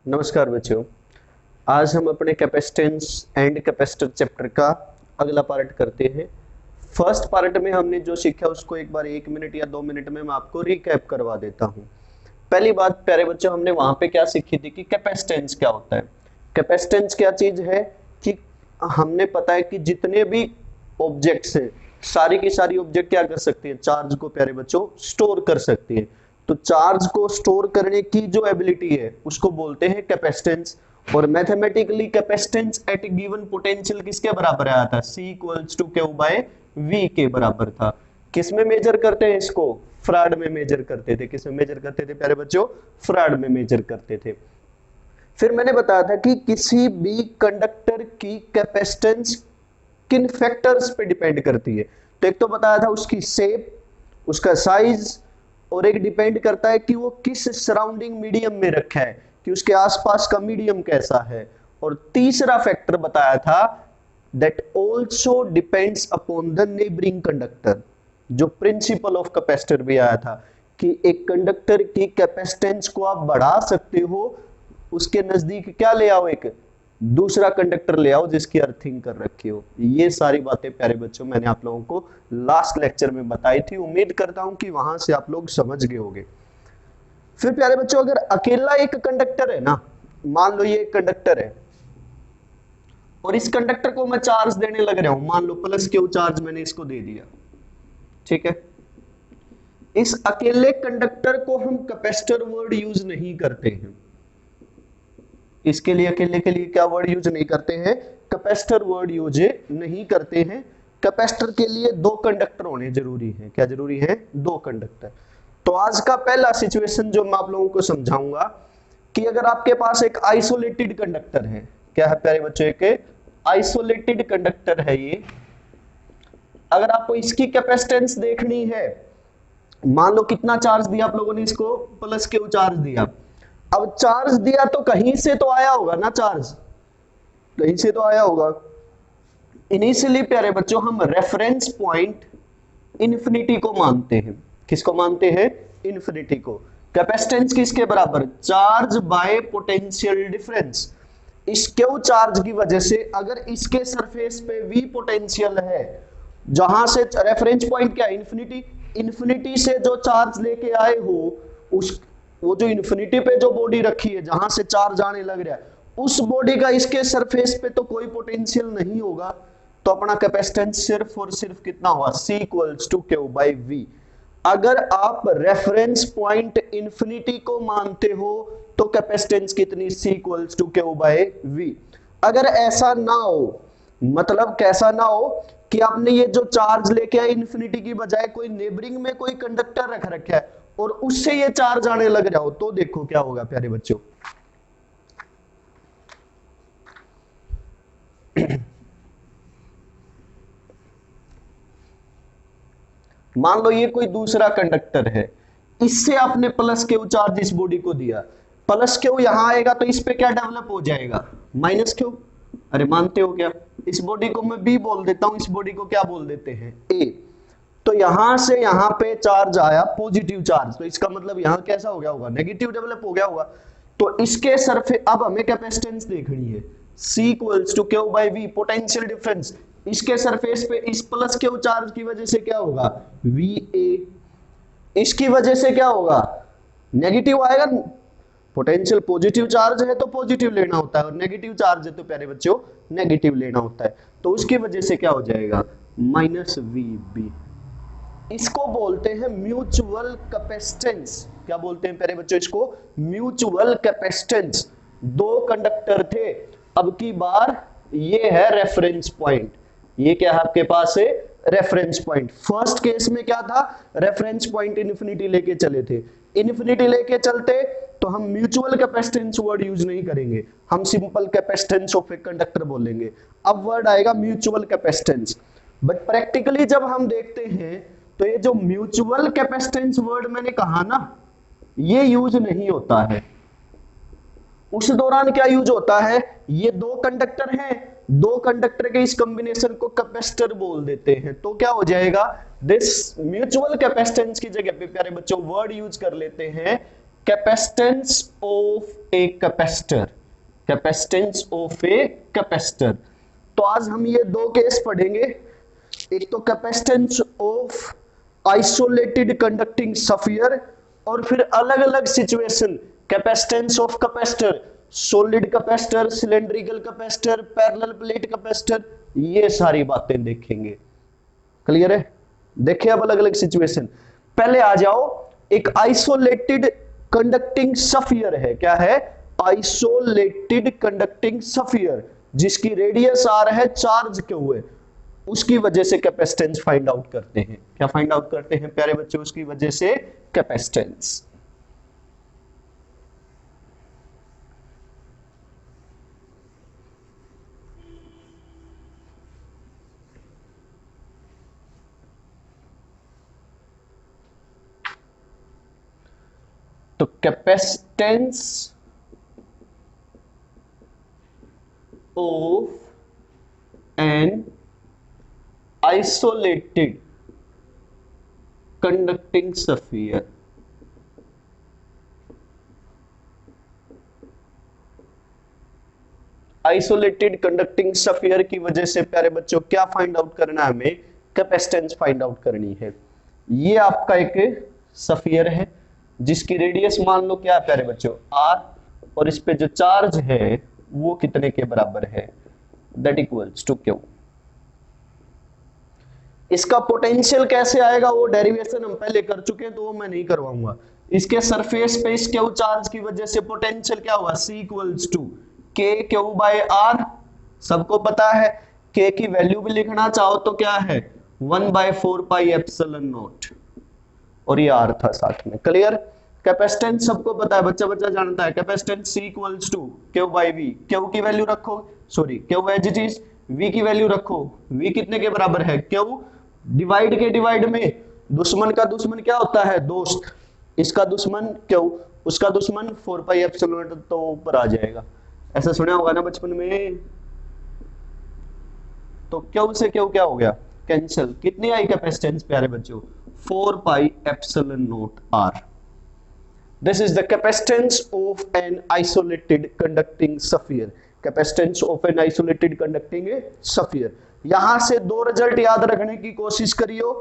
नमस्कार बच्चों। आज हम अपने कैपेसिटेंस एंड कैपेसिटर चैप्टर का अगला पार्ट करते हैं। फर्स्ट पार्ट में हमने जो सीखा उसको एक बार 1 मिनट या 2 मिनट में मैं आपको रिकैप करवा देता हूं। पहली बात प्यारे बच्चों, हमने वहां पे क्या सीखी थी कि कैपेसिटेंस क्या होता है। कैपेसिटेंस क्या चीज है कि हमने पता है कि जितने भी ऑब्जेक्ट्स हैं, सारी की सारी ऑब्जेक्ट क्या कर सकती है, चार्ज को प्यारे बच्चों स्टोर कर सकती है। तो चार्ज को स्टोर करने की जो एबिलिटी है उसको बोलते हैं कैपेसिटेंस। और mathematically capacitance at given potential किसके बराबर आया था, C equals to Q by V के बराबर था। किस में मेजर करते हैं इसको, फ्राड में मेजर करते थे। किस में मेजर करते थे प्यारे बच्चों, फ्राड में मेजर करते थे। फिर मैंने बताया था कि किसी भी कंडक्टर की कैपेसिटेंस किन फैक्टर्स पे डिपेंड करती है। तो एक तो बताया था उसकी शेप, उसका साइज, और एक डिपेंड करता है कि वो किस सराउंडिंग मीडियम में रखा है, कि उसके आसपास का मीडियम कैसा है। और तीसरा फैक्टर बताया था that also depends upon the neighbouring conductor. जो प्रिंसिपल ऑफ कैपेसिटर भी आया था कि एक कंडक्टर की कैपेसिटेंस को आप बढ़ा सकते हो, उसके नजदीक क्या ले आओ, एक दूसरा कंडक्टर ले आओ जिसकी अर्थिंग कर रखी हो। ये सारी बातें प्यारे बच्चों मैंने आप लोगों को लास्ट लेक्चर में बताई थी। उम्मीद करता हूं कि वहां से आप लोग समझ गए होंगे। फिर प्यारे बच्चों, अगर अकेला एक कंडक्टर है ना, मान लो ये एक कंडक्टर है और इस कंडक्टर को मैं चार्ज देने लग रहा हूं, मान लो प्लस क्यू चार्ज मैंने इसको दे दिया, ठीक है। इस अकेले कंडक्टर को हम कैपेसिटर वर्ड यूज नहीं करते हैं। इसके लिए अकेले के लिए क्या वर्ड यूज नहीं करते हैं, कैपेसिटर वर्ड यूज नहीं करते हैं। कैपेसिटर के लिए दो कंडक्टर होने जरूरी है। क्या जरूरी है, दो कंडक्टर। तो आज का पहला सिचुएशन जो मैं आप लोगों को समझाऊंगा कि अगर आपके पास एक आइसोलेटेड कंडक्टर है, क्या है प्यारे बच्चों, एक आइसोलेटेड कंडक्टर है ये। अगर आपको इसकी कैपेसिटेंस देखनी है, मान लो कितना चार्ज दिया आप लोगों ने, इसको प्लस क्यू चार्ज दिया। अब चार्ज दिया तो कहीं से तो आया होगा ना, चार्ज कहीं से तो आया होगा। इनिशियली प्यारे बच्चों हम रेफरेंस पॉइंट इन्फिनिटी को मानते हैं। किसको मानते हैं, इन्फिनिटी को। कैपेसिटेंस किसके बराबर, चार्ज बाय पोटेंशियल डिफरेंस। इस क्यू चार्ज की वजह से अगर इसके सरफेस पे V पोटेंशियल है, जहां से रेफरेंस पॉइंट क्या है, इन्फिनिटी। इन्फिनिटी से जो चार्ज लेके आए हो, उस वो जो इन्फिनिटी पे जो बॉडी रखी है, जहां से चार्ज आने लग रहा है, उस बॉडी का इसके सरफेस पे तो कोई पोटेंशियल नहीं होगा। तो अपना कैपेसिटेंस सिर्फ और सिर्फ कितना हुआ, C equals to Q by V। अगर आप रेफरेंस पॉइंट इंफिनिटी को मानते हो तो कैपेसिटेंस कितनी, C equals to Q by V। अगर ऐसा ना हो, मतलब कैसा ना हो कि आपने ये जो चार्ज लेके आए इंफिनिटी की बजाय कोई नेबरिंग में कोई कंडक्टर रख रखा है और उससे ये चार्ज आने लग जाओ, तो देखो क्या होगा प्यारे बच्चों। मान लो ये कोई दूसरा कंडक्टर है, इससे आपने प्लस क्यू चार्ज इस बॉडी को दिया। प्लस क्यू यहां आएगा तो इस पे क्या डेवलप हो जाएगा, माइनस क्यू। अरे मानते हो क्या, इस बॉडी को मैं बी बोल देता हूं, इस बॉडी को क्या बोल देते हैं, ए। तो यहां से यहां पे चार्ज आया पॉजिटिव चार्ज, तो इसका मतलब यहां कैसा हो गया होगा, नेगेटिव डेवलप हो गया होगा। तो इसके सरफेस, अब हमें कैपेसिटेंस देखनी है, C equals to Q by V, potential difference. इसके सरफेस पे इस प्लस क्यू चार्ज की वजह से क्या होगा, VA। इसकी वजह से क्या होगा, नेगेटिव आएगा। पोटेंशियल पॉजिटिव चार्ज है तो पॉजिटिव लेना होता है, और नेगेटिव चार्ज है तो प्यारे बच्चों नेगेटिव लेना होता है। तो उसकी वजह से क्या हो जाएगा, माइनस VB। इसको बोलते हैं म्यूचुअल कैपेसिटेंस। क्या बोलते हैं प्यारे बच्चों, इसको म्यूचुअल कैपेसिटेंस। दो कंडक्टर थे, अब की बार ये है रेफरेंस पॉइंट। ये क्या है आपके पास है, रेफरेंस पॉइंट। फर्स्ट केस में क्या था, रेफरेंस पॉइंट इन्फिनिटी लेके चले थे। इन्फिनिटी लेके चलते तो हम म्यूचुअल कैपेसिटेंस वर्ड यूज नहीं करेंगे, हम simple capacitance of a conductor बोलेंगे। अब वर्ड आएगा म्यूचुअल कैपेसिटेंस। बट प्रैक्टिकली जब हम देखते हैं तो ये जो म्यूचुअल कैपेसिटेंस वर्ड मैंने कहा ना, ये यूज नहीं होता है। उस दौरान क्या यूज होता है, ये दो कंडक्टर हैं, दो कंडक्टर के इस कॉम्बिनेशन को कैपेसिटर बोल देते हैं। तो क्या हो जाएगा, दिस म्यूचुअल कैपेसिटेंस की जगह पे प्यारे बच्चों वर्ड यूज कर लेते हैं capacitance of a capacitor, capacitance of a capacitor. तो आज हम ये दो केस पढ़ेंगे, एक तो capacitance of isolated conducting sphere और फिर अलग अलग situation capacitance of capacitor, solid capacitor, cylindrical capacitor, parallel plate capacitor, ये सारी बातें देखेंगे। क्लियर है? देखिए अब अलग अलग सिचुएशन। पहले आ जाओ, एक आइसोलेटेड कंडक्टिंग स्फीयर है, क्या है? आइसोलेटेड कंडक्टिंग स्फीयर, जिसकी रेडियस आर है, चार्ज क्यू है, उसकी वजह से कैपेसिटेंस फाइंड आउट करते हैं। क्या फाइंड आउट करते हैं प्यारे बच्चों? उसकी वजह से कैपेसिटेंस। तो capacitance of an isolated conducting sphere, isolated conducting sphere की वजह से प्यारे बच्चों क्या फाइंड आउट करना है हमें? कैपेसिटेंस फाइंड आउट करनी है। ये आपका एक स्फीयर है जिसकी रेडियस मान लो क्या है प्यारे बच्चों? आर, और इस पे जो चार्ज है वो कितने के बराबर है? That equals to Q. इसका पोटेंशियल कैसे आएगा वो डेरिवेशन हम पहले कर चुके हैं, तो वो मैं नहीं करवाऊंगा। इसके सरफेस पे इस क्यू चार्ज की वजह से पोटेंशियल क्या हुआ? C इक्वल्स टू के क्यू बाय आर। सबको पता है के की वैल्यू भी लिखना चाहो तो क्या है? 1/4 पाई एप्सिलॉन नॉट, और ये आर था साथ में। क्लियर? कैपेसिटेंस सबको पता है, बच्चा बच्चा जानता है। Capacitance C equals to Q by V. Q की वैल्यू रखो, sorry Q as it is, V की वैल्यू रखो। V कितने के बराबर है? क्यू डिवाइड के डिवाइड में दुश्मन का दुश्मन क्या होता है? दोस्त। इसका दुश्मन क्यू, उसका दुश्मन 4 पाई एप्सिलॉन नॉट, तो ऊपर आ जाएगा। ऐसा सुना होगा ना बचपन में। तो क्यू से क्यू क्या हो गया? कैंसिल। कितनी आई कैपेसिटेंस प्यारे बच्चों? 4 pi epsilon naught R. This is the capacitance of an isolated conducting sphere. Capacitance of an isolated conducting sphere. यहां से दो रिजल्ट याद रखने की कोशिश करियो।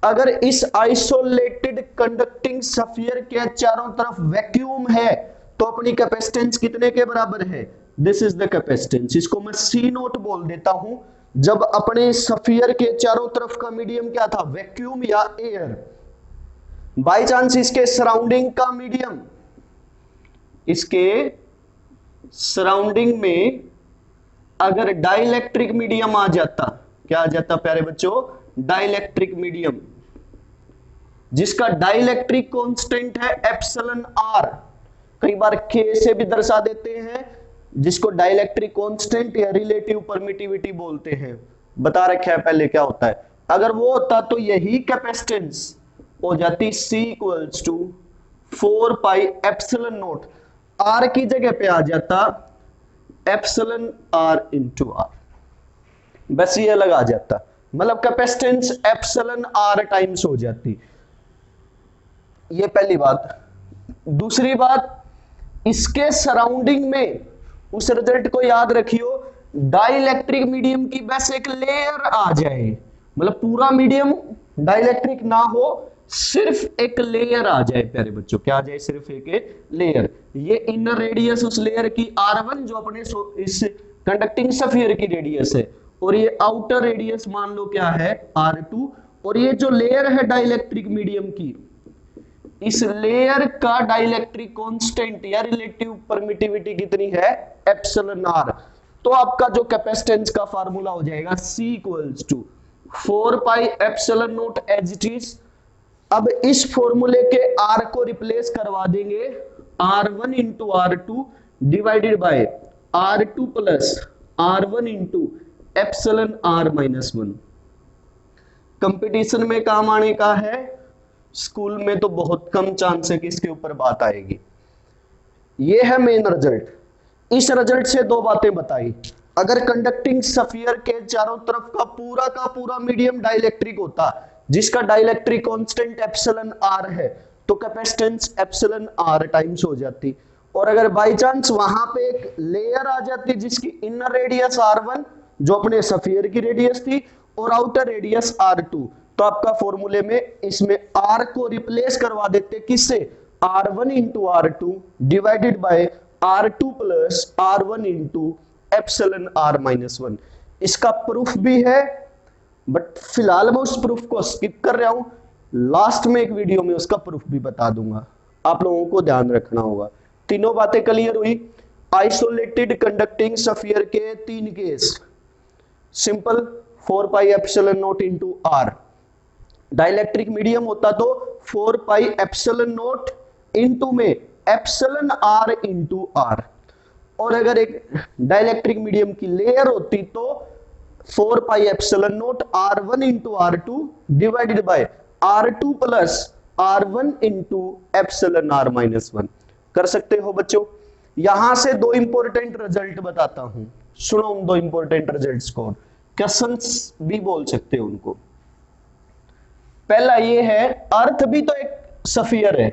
अगर इस आइसोलेटेड कंडक्टिंग स्फीयर के चारों तरफ वैक्यूम है तो अपनी कैपेसिटेंस कितने के बराबर है? This is the capacitance. इसको मैं सी नोट बोल देता हूं। जब अपने स्फीयर के चारों तरफ का मीडियम क्या था? वैक्यूम या एयर। बाई चांस इसके सराउंडिंग का मीडियम, इसके सराउंडिंग में अगर डाइलेक्ट्रिक मीडियम आ जाता, क्या आ जाता प्यारे बच्चों? डाइलेक्ट्रिक मीडियम, जिसका डाइलेक्ट्रिक कांस्टेंट है एप्सिलॉन आर। कई बार के से भी दर्शा देते हैं, जिसको डाइलेक्ट्रिक कांस्टेंट या रिलेटिव परमिटिविटी बोलते हैं। बता रखा है पहले क्या होता है। अगर वो होता तो यही कैपेसिटेंस हो जाती C equals to 4 pi epsilon naught. R की जगह पे आ जाता एप्सिलॉन R इंटू आर, बस ये अलग आ जाता। मतलब कैपेसिटेंस एप्सिलॉन R टाइम्स हो जाती। ये पहली बात। दूसरी बात, इसके सराउंडिंग में उस रिजल्ट को याद रखियो, डाइलेक्ट्रिक मीडियम की बस एक लेयर आ जाए। मतलब पूरा मीडियम डाइलेक्ट्रिक ना हो, सिर्फ एक लेयर आ जाए प्यारे बच्चों। क्या आ जाए? सिर्फ एक लेयर। ये इनर रेडियस उस लेयर की R1 जो अपने इस कंडक्टिंग स्फीयर की रेडियस है, और ये आउटर रेडियस मान लो क्या है? R2। और ये जो लेयर है डाइलेक्ट्रिक मीडियम की, इस लेयर का डाइलेक्ट्रिक कांस्टेंट या रिलेटिव परमिटिविटी कितनी है? Epsilon R. तो आपका जो कैपेसिटेंस का फार्मूला हो जाएगा C equals to 4 pi epsilon naught as it is. अब इस फॉर्मूले के R को रिप्लेस करवा देंगे R1 into R2 divided by R2 plus R1 into epsilon R minus 1। Competition में काम आने का है, स्कूल में तो बहुत कम चांस है कि इसके ऊपर बात आएगी। ये है मेन रिजल्ट। इस रिजल्ट से दो बातें बताई। अगर कंडक्टिंग स्फीयर के चारों तरफ का पूरा मीडियम डाइलेक्ट्रिक होता, जिसका डाइलेक्ट्रिक कांस्टेंट एप्सिलॉन आर है, तो कैपेसिटेंस एप्सिलॉन आर टाइम्स हो जाती। और अगर बाई चांस वहां पे एक लेयर आ जाती जिसकी इनर रेडियस R1 जो अपने सफियर की रेडियस थी और आउटर रेडियस R2, तो आपका फॉर्मूले में इसमें R को रिप्लेस करवा देते किससे, R1 into R2 divided by R2 plus R1 into epsilon R minus 1। इसका प्रूफ भी है, बट फिलहाल मैं उस प्रूफ को स्किप कर रहा हूं, लास्ट में एक वीडियो में उसका प्रूफ भी बता दूंगा, आप लोगों को ध्यान रखना होगा। तीनों बातें क्लियर हुई। आइसोलेटेड कंडक्टिंग सफियर के तीन case, simple 4 pi epsilon naught into R, dielectric medium होता तो 4 पाई एप्सिलॉन नॉट इंटू में एप्सिलॉन आर इंटू आर, और अगर एक डाइलेक्ट्रिक मीडियम की लेयर होती तो 4 pi epsilon not R1 into R2 divided by R2 plus R1 into epsilon R minus 1। कर सकते हो बच्चों। यहां से दो इंपॉर्टेंट रिजल्ट बताता हूं, सुनो उन दो इंपॉर्टेंट रिजल्ट्स को, क्वेश्चंस भी बोल सकते हो उनको। पहला ये है, अर्थ भी तो एक सफियर है,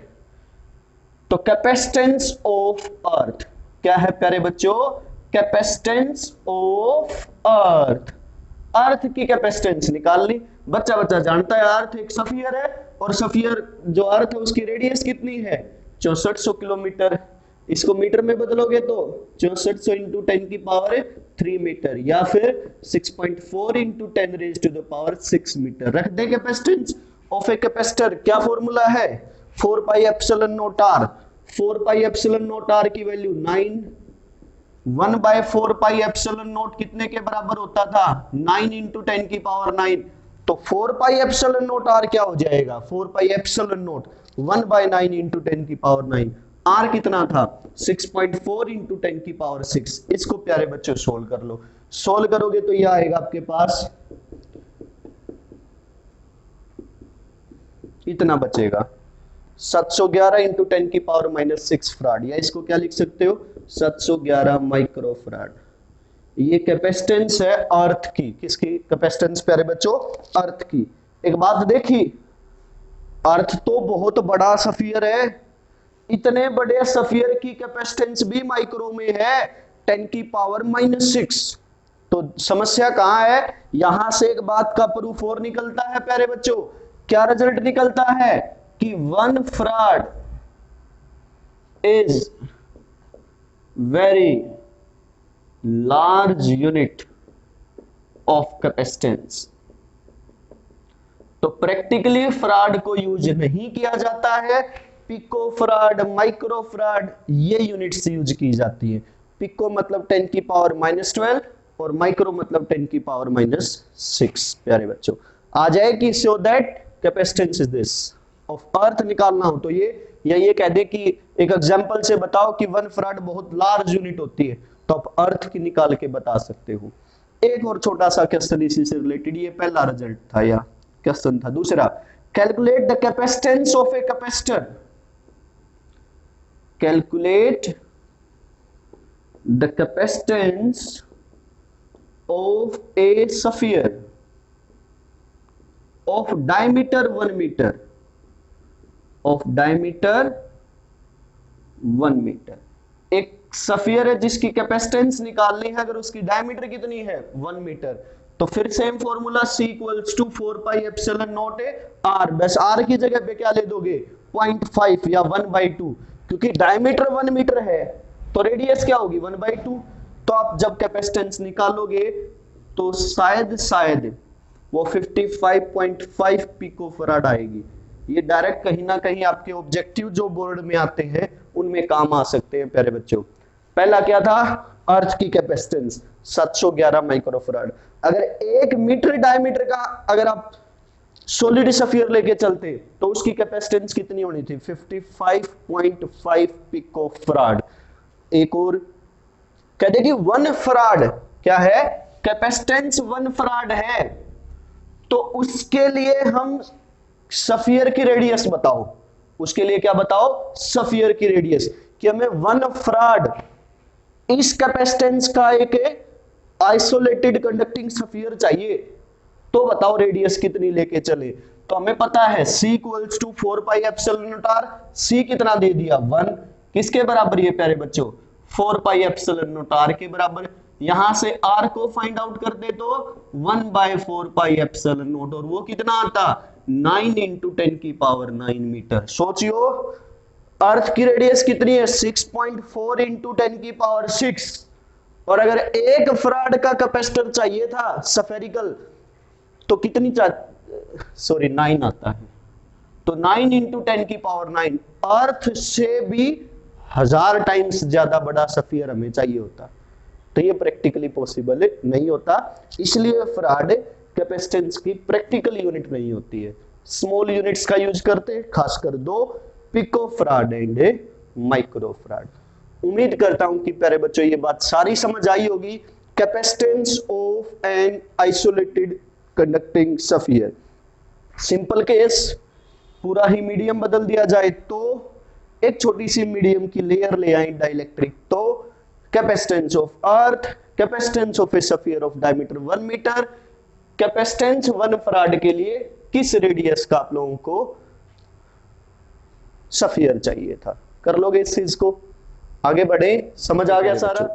तो कैपेसिटेंस ऑफ अर्थ क्या है प्यारे बच्चों, कैपेसिटेंस ऑफ अर्थ। अर्थ की कैपेसिटेंस निकाल ली, बच्चा बच्चा जानता है अर्थ एक सफियर है, और सफियर जो अर्थ है उसकी रेडियस कितनी है 6400 किलोमीटर। इसको मीटर में बदलोगे तो 6400 इंटू 10 की पावर 3 मीटर, या फिर 6.4 into 10 raise to the power 6 metre. रख दे कैपेसिटेंस ऑफ ए कैपेसिटर, क्या फॉर्मूला है 4 pi epsilon naught r. 4 pi epsilon naught r की value 9, 1 by 4 pi epsilon naught कितने के बराबर होता था 9 इंटू 10 की पावर 9, तो 4 पाई एप्सिलॉन नॉट आर क्या हो जाएगा 4 pi epsilon naught 1 by 9 into 10 की पावर 9, आर कितना था 6.4 इंटू 10 की पावर 6। इसको प्यारे बच्चों सोल्व कर लो, सोल्व करोगे तो यह आएगा आपके पास, इतना बचेगा 711 इंटू 10 की पावर माइनस 6 फराड, या इसको क्या लिख सकते हो 711 माइक्रो फराड। ये कैपेसिटेंस है अर्थ की, किसकी कैपेसिटेंस प्यारे बच्चों, अर्थ की। एक बात देखी, अर्थ तो बहुत बड़ा सफियर है, इतने बड़े सफियर की कैपेसिटेंस भी माइक्रो में है 10 की पावर माइनस 6। तो समस्या कहां है, यहां से एक बात का प्रूफ और निकलता है प्यारे बच्चों, क्या रिजल्ट निकलता है कि 1 farad is very large unit of capacitance. तो प्रैक्टिकली फराड को यूज नहीं किया जाता है, पिको फराड, माइक्रो फराड ये यूनिट्स यूज की जाती है। पिको मतलब 10 की पावर माइनस 12 और माइक्रो मतलब 10 की पावर माइनस 6। प्यारे बच्चों आ जाए कि so that capacitance is this of earth निकालना हो तो ये, या ये कह दे कि एक एग्जांपल से बताओ कि 1 फराड बहुत लार्ज यूनिट होती है, तो आप अर्थ की निकाल के बता सकते हो। एक और छोटा सा क्वेश्चन इसी से रिलेटेड, ये पहला रिजल्ट था या क्वेश्चन था। दूसरा, calculate the capacitance of a capacitor, calculate the capacitance of a sphere of diameter 1 metre, of diameter 1 metre. एक सफियर है जिसकी कैपेसिटेंस निकालनी है, अगर उसकी डायमीटर कितनी है 1 मीटर, तो फिर same formula C equals to 4 pi epsilon naught R, बस R की जगह पे क्या ले दोगे 0.5 या 1/2, क्योंकि डायमीटर 1 मीटर है तो रेडियस क्या होगी 1/2। तो आप जब कैपेसिटेंस निकालोगे तो शायद वो 55.5 पिको फराड आएगी। ये डायरेक्ट कहीं ना कहीं आपके ऑब्जेक्टिव जो बोर्ड में आते हैं उनमें काम आ सकते हैं प्यारे बच्चों। पहला क्या था, अर्थ की कैपेसिटेंस 711 माइक्रोफराड। अगर 1 मीटर डायमीटर का अगर आप सॉलिड सफियर लेके चलते तो उसकी कैपेसिटेंस कितनी होनी थी 55.5 पिकोफराड। एक और कहते कि 1 फराड क्या है, कैपेसिटेंस 1 फराड है, तो उसके लिए हम सफियर की रेडियस बताओ, उसके लिए क्या बताओ सफियर की रेडियस, कि हमें 1 फराड इस कैपेसिटेंस का एक आइसोलेटेड कंडक्टिंग सफियर चाहिए, तो बताओ रेडियस कितनी लेके चले। तो हमें पता है C equals to 4 pi epsilon naught R। C कितना दे दिया 1, किसके बराबर ये प्यारे बच्चों 4 पाई एप्सिलॉन नॉट R के बराबर। यहां से R को फाइंड आउट करते तो 1/4 पाई एप्सिलॉन नॉट, और वो कितना आता 9 इंटू 10 की पावर 9 मीटर। सोचियो अर्थ की रेडियस कितनी है 6.4 इंटू 10 की पावर 6, और अगर एक फराड का कैपेसिटर चाहिए था स्फेरिकल तो कितनी 9 आता है, तो 9 इंटू 10 की पावर 9, अर्थ से भी 1000 टाइम्स ज्यादा बड़ा स्फीयर हमें चाहिए होता, तो ये प्रैक्टिकली पॉसिबल नहीं होता। इसलिए फराड कैपेसिटेंस की प्रैक्टिकल यूनिट नहीं होती है, स्मॉल यूनिट्स का यूज करते हैं, खासकर दो, pico farad and micro farad. उम्मीद करता हूं कि प्यारे बच्चों ये बात सारी समझ आई होगी। Capacitance of an isolated conducting sphere. Simple case, पूरा ही मीडियम बदल दिया जाए तो एक छोटी सी मीडियम की लेयर ले आए डाइलेक्ट्रिक, तो capacitance of earth, capacitance of a sphere of diameter 1 metre, capacitance 1 farad के लिए किस रेडियस का आप लोगों को स्फीयर चाहिए था। कर लोगे इस चीज को, आगे बढ़े, समझ आ गया सारा।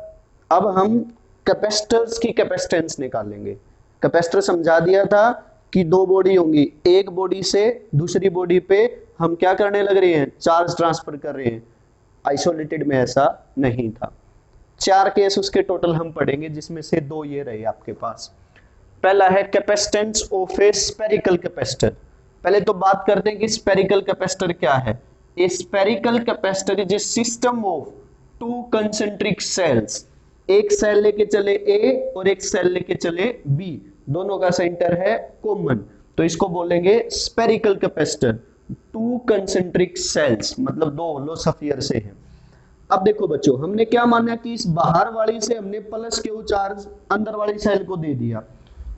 अब हम कैपेसिटर्स की कैपेसिटेंस निकालेंगे। कैपेसिटर समझा दिया था कि दो बॉडी होंगी, एक बॉडी से दूसरी बॉडी पे हम क्या करने लग रहे हैं, चार्ज ट्रांसफर कर रहे हैं। आइसोलेटेड में ऐसा नहीं था। 4 केस उसके टोटल हम पढ़ेंगे, जिसमें से 2 ये रहे आपके पास। पहला है capacitance of A spherical capacitor. पहले तो बात करते हैं कि स्फेरिकल कैपेसिटर क्या है। A spherical capacitor is a system of 2 concentric shells. एक सेल लेके चले A और एक सेल लेके चले B, दोनों का सेंटर है कॉमन, तो इसको बोलेंगे स्फेरिकल कैपेसिटर। 2 कंसेंट्रिक सेल्स मतलब 2 होलो स्फीयर से है। अब देखो बच्चों, हमने क्या माना कि इस बाहर वाली से हमने प्लस क्यू चार्ज अंदर वाली सेल को दे दिया,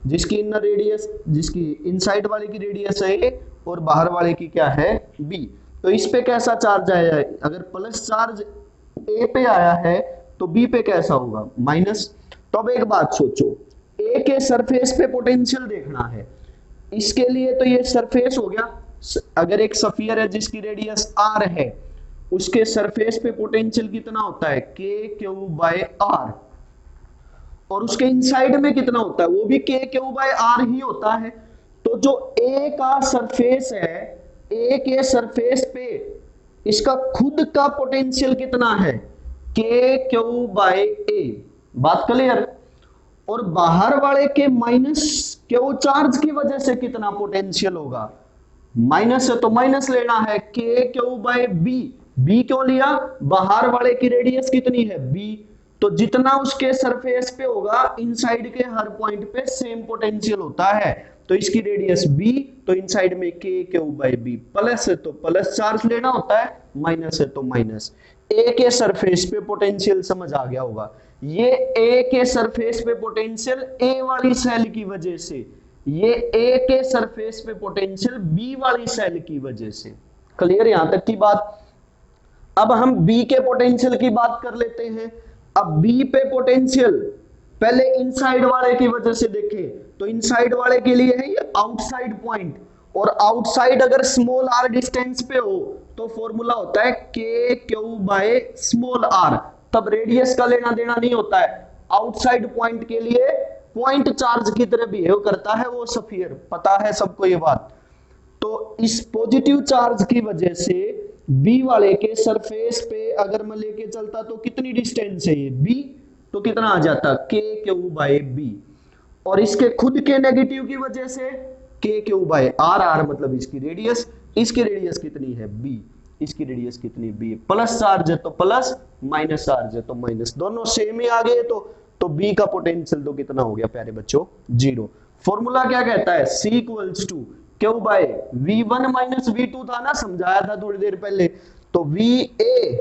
जिसकी इनर रेडियस, जिसकी इनसाइड वाले की रेडियस है A और बाहर वाले की क्या है B। तो इस पे कैसा चार्ज आया है, अगर प्लस चार्ज A पे आया है तो B पे कैसा होगा माइनस। तो अब एक बात सोचो, A के सरफेस पे पोटेंशियल देखना है, इसके लिए तो ये सरफेस हो गया। अगर एक स्फीयर है जिसकी रेडियस R है, उसके सरफेस पे पोटेंशियल कितना होता है KQ/R, और उसके इनसाइड में कितना होता है, वो भी KQ/R ही होता है। तो जो A का सरफेस है, A के सरफेस पे इसका खुद का पोटेंशियल कितना है KQ/A, बात क्लियर। और बाहर वाले के माइनस क्यू चार्ज की वजह से कितना पोटेंशियल होगा, माइनस है तो माइनस लेना है KQ/B। B क्यों लिया, बाहर वाले की रेडियस कितनी है B, तो जितना उसके सरफेस पे होगा इनसाइड के हर पॉइंट पे सेम पोटेंशियल होता है, तो इसकी रेडियस B, तो इनसाइड में KQ/B। प्लस है तो प्लस चार्ज लेना होता है, माइनस है तो माइनस। A के सरफेस पे पोटेंशियल समझ आ गया होगा, ये A के सरफेस पे पोटेंशियल A वाली सेल की वजह से, ये A के सरफेस पे पोटेंशियल B वाली सेल की वजह से। क्लियर यहां तक की बात। अब हम B के पोटेंशियल की बात कर लेते हैं। अब B पे पोटेंशियल पहले इनसाइड वाले की वजह से देखें, तो इनसाइड वाले के लिए है ये आउटसाइड पॉइंट, और आउटसाइड अगर स्मॉल r डिस्टेंस पे हो तो फॉर्मूला होता है KQ/r, तब रेडियस का लेना देना नहीं होता है। आउटसाइड पॉइंट के लिए पॉइंट चार्ज की तरह बिहेव करता है वो स्फीयर, पता है सबको ये बात। तो इस पॉजिटिव चार्ज की वजह से B वाले के सरफेस पे अगर मैं लेके चलता तो कितनी डिस्टेंस है ये B, तो कितना आ जाता KQ/B, और इसके खुद के नेगेटिव की वजह से KQ/R, मतलब इसकी रेडियस कितनी है B, इसकी रेडियस कितनी B। प्लस चार्ज है तो प्लस, माइनस चार्ज है तो माइनस, दोनों सेम ही आ गए तो B का पोटेंशियल तो कितना हो गया प्यारे बच्चों 0। फॉर्मूला क्या कहता है, C equals to Q/V1 minus V2 था ना, समझाया था थोड़ी देर पहले। तो VA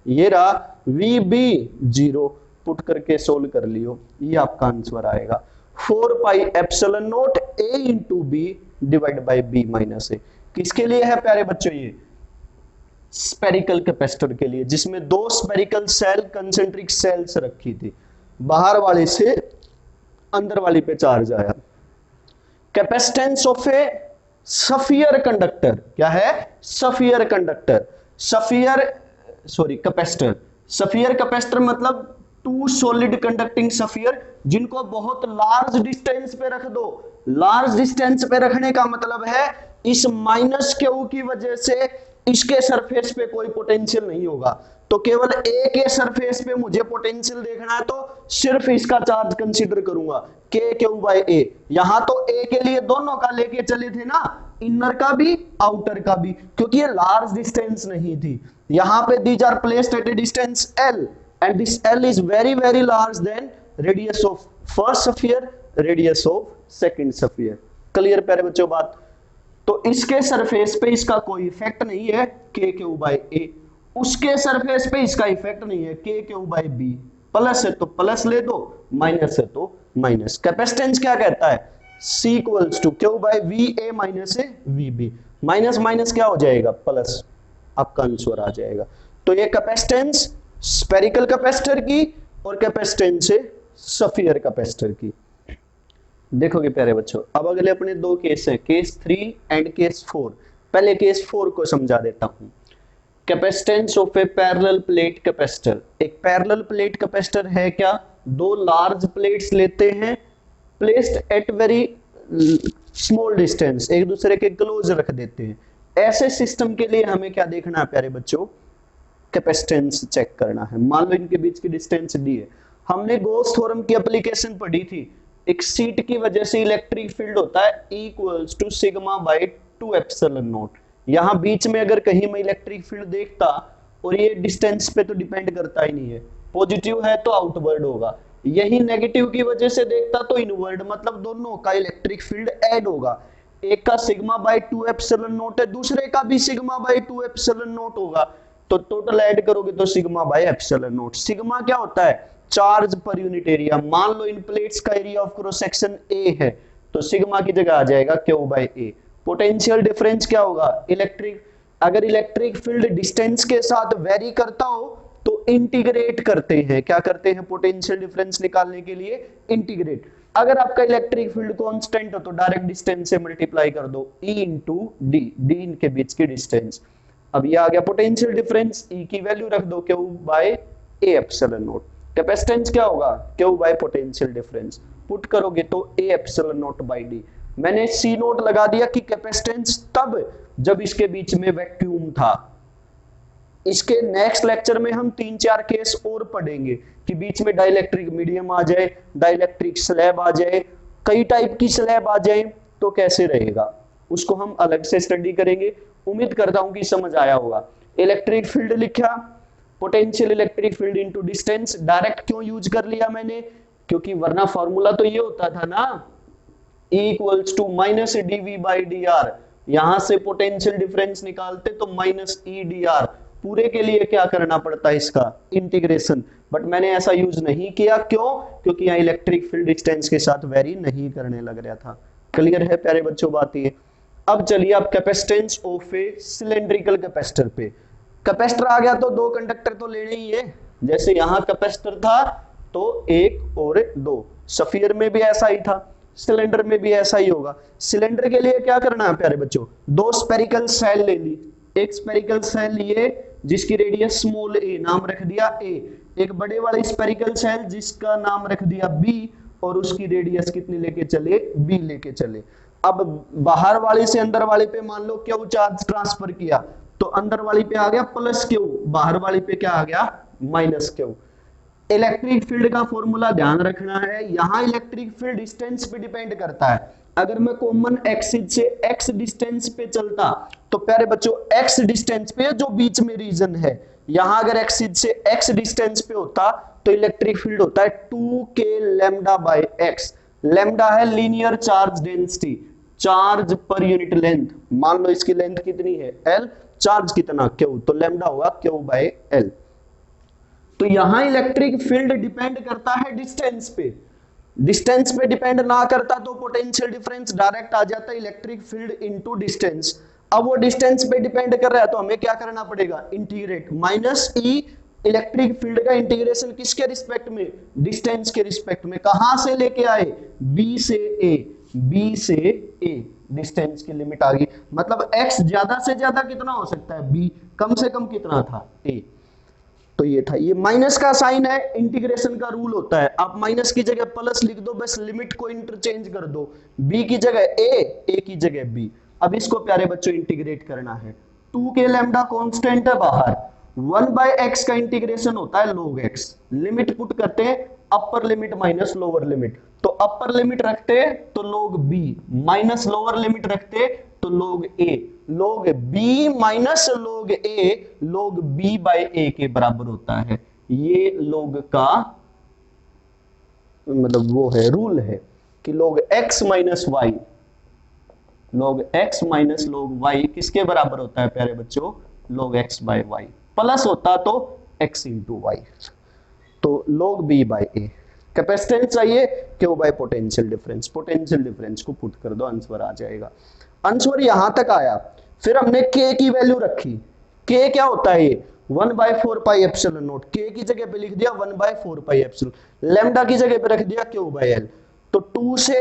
ये रहा, VB 0, पुट करके सोल्व कर लियो, ये आपका आंसर आएगा 4 pi epsilon not A into B divide by B minus A। किसके लिए है प्यारे बच्चों, ये स्फेरिकल कैपेसिटर के लिए, जिसमें 2 स्फेरिकल सेल कंसेंट्रिक सेल्स रखी थी, बाहर वाले से अंदर वाली पे चार्ज आया। Capacitance of a sphere conductor. क्या है? Sphere conductor. Capacitor. Sphere capacitor मतलब टू सॉलिड कंडक्टिंग सफियर, जिनको बहुत लार्ज डिस्टेंस पे रख दो। लार्ज डिस्टेंस पे रखने का मतलब है इस माइनस क्यू की वजह से इसके सरफेस पे कोई पोटेंशियल नहीं होगा। तो केवल ए के सरफेस पे मुझे पोटेंशियल देखना है, तो सिर्फ इसका चार्ज कंसीडर करूंगा, के क्यू बाई ए। यहां तो ए के लिए दोनों का लेके चले थे ना, इनर का भी आउटर का भी, क्योंकि ये लार्ज डिस्टेंस नहीं थी। यहां पे these are placed at a distance L, and this L is very very large then radius of first sphere, radius of second sphere. Clear प्यारे बच्चों बात? तो इसके सरफेस पे इसका कोई इफेक्ट नहीं है, के क्यू बाई ए। उसके सरफेस पे इसका इफेक्ट नहीं है, के क्यू बाई बी। प्लस है तो प्लस ले दो, माइनस है तो माइनस। कैपेसिटेंस क्या कहता है? C equals to Q by V A minus A V B. Minus minus क्या हो जाएगा? प्लस। आपका आंसर आ जाएगा। तो ये कैपेसिटेंस स्फेरिकल कैपेसिटर की और कैपेसिटेंस है सफियर कैपेसिटर की। देखोगे प्यारे बच्चों, अब अगले अपने दो केस हैं, केस 3 एंड केस 4। पहले केस 4 को समझा देता हूं। Capacitance of A parallel plate capacitor. एक पैरेलल प्लेट कैपेसिटर है क्या? दो लार्ज प्लेट्स लेते हैं, placed at very small distance, एक दूसरे के क्लोज रख देते हैं। ऐसे सिस्टम के लिए हमें क्या देखना है प्यारे बच्चों? कैपेसिटेंस चेक करना है। मान लो इनके बीच की डिस्टेंस डी है। हमने गॉस थ्योरम की एप्लीकेशन पढ़ी थी। एक सीट की वजह से इलेक्ट्रिक फील्ड होता है E equals to sigma by 2 epsilon naught. यहां बीच में अगर कहीं मैं इलेक्ट्रिक फील्ड देखता, और ये डिस्टेंस पे तो डिपेंड करता ही नहीं है, पॉजिटिव है तो आउटवर्ड होगा, यही नेगेटिव की वजह से देखता तो इनवर्ड, मतलब दोनों का इलेक्ट्रिक फील्ड ऐड होगा। एक का सिग्मा बाई 2 एप्सिलॉन नॉट है, दूसरे का भी सिग्मा बाई 2 एप्सिलॉन नॉट होगा, तो टोटल ऐड करोगे तो sigma by epsilon not. Sigma क्या होता है? चार्ज पर यूनिट एरिया। मान लो इन प्लेट्स का area of cross section A है, तो सिग्मा की जगह आ जाएगा Q by A. Potential difference क्या होगा? इलेक्ट्रिक, अगर इलेक्ट्रिक फील्ड डिस्टेंस के साथ वेरी करता हो तो इंटीग्रेट करते हैं। क्या करते हैं? पोटेंशियल डिफरेंस निकालने के लिए इंटीग्रेट। अगर आपका इलेक्ट्रिक फील्ड कांस्टेंट हो तो डायरेक्ट डिस्टेंस से मल्टीप्लाई कर दो, E इंटू डी, डी इनके बीच की डिस्टेंस। अब ये आ गया पोटेंशियल डिफरेंस, E की वैल्यू रख दो Q by A epsilon not. Capacitance क्या होगा? Q by potential difference. Put करोगे तो A epsilon not by D. मैंने सी नोट लगा दिया कि कैपेसिटेंस तब जब इसके बीच में वैक्यूम था। इसके नेक्स्ट लेक्चर में हम 3-4 केस और पढ़ेंगे कि बीच में डाइलेक्ट्रिक मीडियम आ जाए, डाइलेक्ट्रिक स्लैब आ जाए, कई टाइप की स्लैब आ जाए, तो कैसे रहेगा उसको हम अलग से स्टडी करेंगे। उम्मीद करता हूं कि समझ आया होगा। इलेक्ट्रिक फील्ड लिखा, potential electric field into distance. Direct क्यों यूज कर लिया मैंने? क्योंकि वरना फॉर्मूला तो ये होता था ना, E equals to minus dv by dr। यहां से पोटेंशियल डिफरेंस निकालते तो माइनस E dr। पूरे के लिए क्या करना पड़ता है? इसका इंटीग्रेशन। बट मैंने ऐसा यूज नहीं किया। क्यों? क्योंकि यहाँ इलेक्ट्रिक फील्ड डिस्टेंस के साथ वेरी नहीं करने लग रहा था। क्लियर है प्यारे बच्चों बात ये? अब चलिए आप capacitance of A cylindrical capacitor पे। कैपेसिटर आ गया तो दो कंडक्टर तो लेने ही है। जैसे यहां कैपेसिटर था तो 1 और 2, सफियर में भी ऐसा ही था, सिलेंडर में भी ऐसा ही होगा। सिलेंडर के लिए क्या करना है प्यारे बच्चों? दो स्फेरिकल सेल ले ली। एक स्फेरिकल सेल लिए जिसकी रेडियस स्मॉल ए, नाम रख दिया ए। एक बड़े वाली स्फेरिकल सेल जिसका नाम रख दिया बी, और उसकी रेडियस कितनी लेके चले? बी लेके चले। अब बाहर वाले से अंदर वाले पे मान लो क्यू चार्ज ट्रांसफर किया, तो अंदर वाली पे आ गया प्लस क्यू, बाहर वाली पे क्या आ गया? Minus Q. इलेक्ट्रिक फील्ड का फॉर्मूला ध्यान रखना है, यहां इलेक्ट्रिक फील्ड डिस्टेंस पे डिपेंड करता है। अगर मैं कॉमन एक्सिस से x डिस्टेंस पे चलता तो प्यारे बच्चों x डिस्टेंस पे जो बीच में रीजन है, यहां अगर एक्सिस से x डिस्टेंस पे होता तो इलेक्ट्रिक फील्ड होता है 2k lambda by x। Lambda है लीनियर चार्ज डेंसिटी, चार्ज पर यूनिट लेंथ। मान लो इसकी लेंथ कितनी है? l, चार्ज कितना? q, तो लैम्डा होगा q बाय l। तो यहां इलेक्ट्रिक फील्ड डिपेंड करता है डिस्टेंस पे। डिस्टेंस पे डिपेंड ना करता तो पोटेंशियल डिफरेंस डायरेक्ट आ जाता इलेक्ट्रिक फील्ड इनटू डिस्टेंस। अब वो डिस्टेंस पे डिपेंड कर रहा है तो हमें क्या करना पड़ेगा? इंटीग्रेट। माइनस ई इलेक्ट्रिक फील्ड का इंटीग्रेशन किसके रिस्पेक्ट में? डिस्टेंस के रिस्पेक्ट में। कहां से लेके आए? बी से ए, बी से ए। डिस्टेंस की लिमिट आ गई। मतलब x ज्यादा से ज्यादा कितना हो सकता है, b, कम से कम कितना था, a। तो ये था, ये माइनस का साइन है, इंटीग्रेशन का रूल होता है, आप माइनस की जगह प्लस लिख दो, बस लिमिट को इंटरचेंज कर दो, b की जगह a की जगह b। अब इसको प्यारे बच्चों इंटीग्रेट करना है, 2k लैम्डा कांस्टेंट है बाहर, 1/x का इंटीग्रेशन होता है log x, लिमिट पुट करते हैं upper limit minus lower limit, तो अपर लिमिट रखते तो log b minus lower limit रखते तो log a, log b minus log a log b by a के बराबर होता है। ये log का मतलब वो है, रूल है कि log x minus Y, log x minus log y किसके बराबर होता है प्यारे बच्चों, log x by y, plus होता तो x इंटू वाई, तो log b by a। Capacitance चाहिए, Q by potential difference, potential difference को पुट कर दो, आंसर आ जाएगा। आंसर यहां तक आया, फिर हमने k की वैल्यू रखी, k क्या होता है, ये 1/4 पाई एप्सिलॉन नॉट, k की जगह पे लिख दिया 1/4 पाई एप्सिलॉन, लैम्डा की जगह पे रख दिया q बाय l, तो 2 से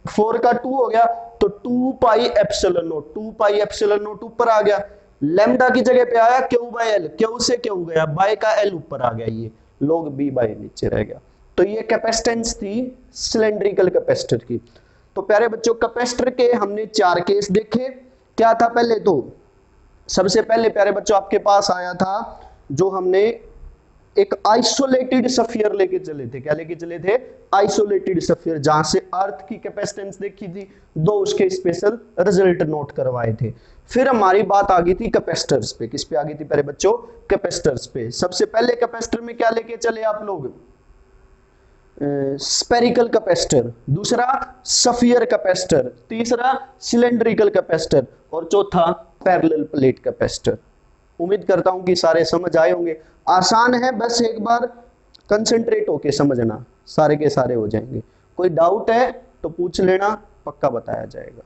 4 का 2 हो गया, तो 2 पाई epsilon not, 2 pi epsilon not ऊपर आ गया, लैम्डा की जगह पे आया q बाय l, q से q गया, बाय का l ऊपर आ गया, ये log b बाय नीचे रह गया। तो ये कैपेसिटेंस थी सिलेंड्रिकल कैपेसिटर की। तो प्यारे बच्चों कैपेसिटर के हमने 4 केस देखे। क्या था पहले, तो सबसे पहले प्यारे बच्चों आपके पास आया था जो हमने एक आइसोलेटेड सफियर लेके चले थे, क्या लेके चले थे, आइसोलेटेड सफियर, जहां से अर्थ की कैपेसिटेंस देखी थी, 2 उसके स्पेशल रिजल्ट नोट करवाए थे। फिर हमारी बात आ गई थी कैपेसिटर्स पे, किस पे आ गई थी प्यारे बच्चों, कैपेसिटर्स पे। सबसे पहले कैपेसिटर में क्या लेके चले आप लोग, स्पेरिकल कैपेसिटर, दूसरा सफियर कैपेसिटर, तीसरा सिलेंड्रिकल कैपेसिटर, और चौथा पैरेलल प्लेट कैपेसिटर। उम्मीद करता हूं कि सारे समझ आए होंगे, आसान है, बस एक बार कंसंट्रेट होके समझना, सारे के सारे हो जाएंगे। कोई डाउट है तो पूछ लेना, पक्का बताया जाएगा।